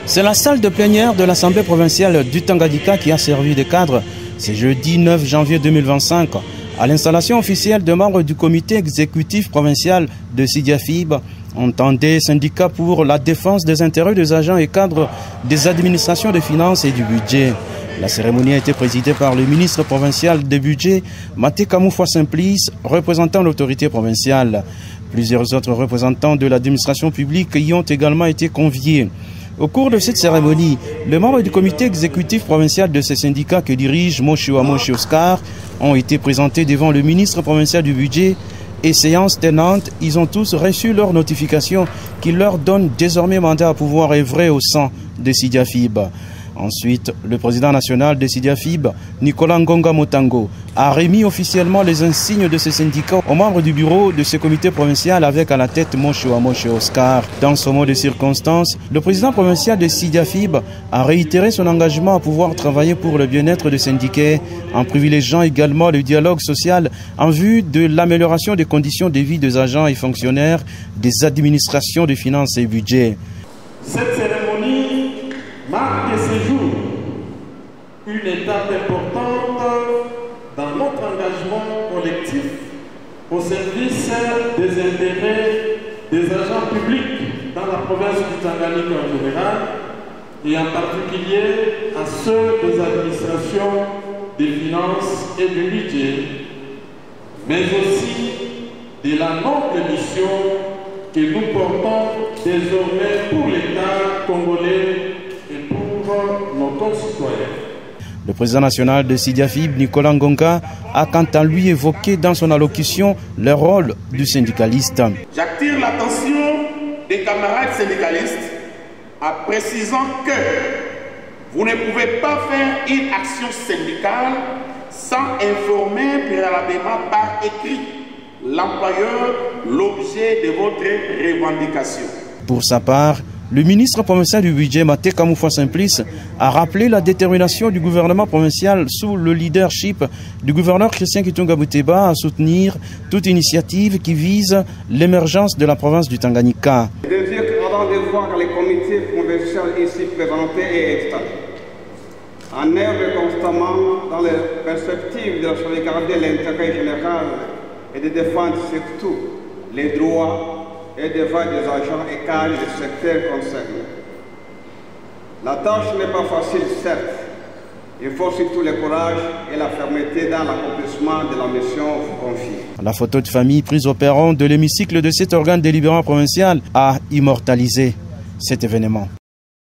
C'est la salle de plénière de l'Assemblée provinciale du Tanganyika qui a servi de cadre ce jeudi 9 janvier 2025 à l'installation officielle de membres du comité exécutif provincial de Sidiafib, entendé syndicat pour la défense des intérêts des agents et cadres des administrations des finances et du budget. La cérémonie a été présidée par le ministre provincial des budgets, Maté Kamoufwa Simplice, représentant l'autorité provinciale. Plusieurs autres représentants de l'administration publique y ont également été conviés. Au cours de cette cérémonie, les membres du comité exécutif provincial de ces syndicats que dirige Moshiwa Moshi Oscar ont été présentés devant le ministre provincial du budget et séance tenante, ils ont tous reçu leur notification qui leur donne désormais mandat à pouvoir œuvrer au sein de Sidiafib. Ensuite, le président national de Sidiafib, Nicolas Ngonga Motango, a remis officiellement les insignes de ce syndicat aux membres du bureau de ce comité provincial avec à la tête Moshiwa Moshi Oscar. Dans ce mot de circonstance, le président provincial de Sidiafib a réitéré son engagement à pouvoir travailler pour le bien-être des syndiqués en privilégiant également le dialogue social en vue de l'amélioration des conditions de vie des agents et fonctionnaires des administrations des finances et budget. Cette cérémonie marque de ce jour une étape importante dans notre engagement collectif au service des intérêts des agents publics dans la province du Tanganyika en général et en particulier à ceux des administrations des finances et du budget, mais aussi de la noble mission que nous portons désormais pour l'État congolais et pour nos concitoyens. Le président national de Sidiafib, Nicolas Ngonga, a quant à lui évoqué dans son allocution le rôle du syndicaliste. J'attire l'attention des camarades syndicalistes en précisant que vous ne pouvez pas faire une action syndicale sans informer préalablement par écrit l'employeur l'objet de votre revendication. Pour sa part, le ministre provincial du budget, Maté Kamoufwa Simplice, a rappelé la détermination du gouvernement provincial sous le leadership du gouverneur Christian Kitunga Bouteba à soutenir toute initiative qui vise l'émergence de la province du Tanganyika. Je désire avant de voir les comités provinciaux ici présentés et installés, en œuvre constamment dans les perspectives de sauvegarder l'intérêt général et de défendre surtout les droits et devant des agents et cadres du secteur concerné. La tâche n'est pas facile, certes. Il faut surtout le courage et la fermeté dans l'accomplissement de la mission confiée. La photo de famille prise au perron de l'hémicycle de cet organe délibérant provincial a immortalisé cet événement.